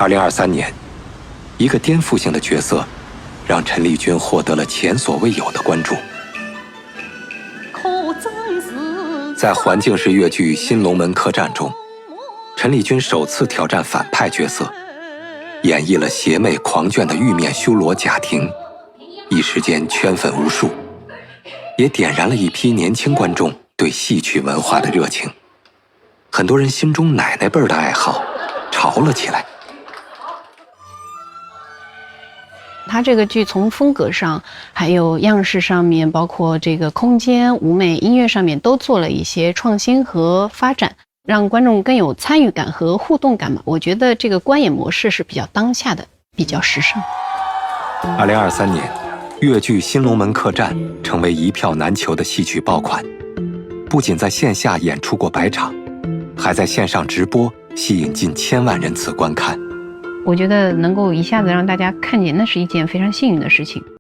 2023年，一个颠覆性的角色，让陈丽君获得了前所未有的关注。在环境式越剧《新龙门客栈》中，陈丽君首次挑战反派角色，演绎了邪魅狂狷的玉面修罗贾婷，一时间圈粉无数，也点燃了一批年轻观众对戏曲文化的热情。很多人心中奶奶辈儿的爱好潮了起来。它这个剧从风格上，还有样式上面，包括这个空间、舞美、音乐上面都做了一些创新和发展，让观众更有参与感和互动感嘛。我觉得这个观演模式是比较当下的，比较时尚。2023年，越剧《新龙门客栈》成为一票难求的戏曲爆款，不仅在线下演出过100场，还在线上直播，吸引近1000万人次观看。我觉得能够一下子让大家看见，那是一件非常幸运的事情。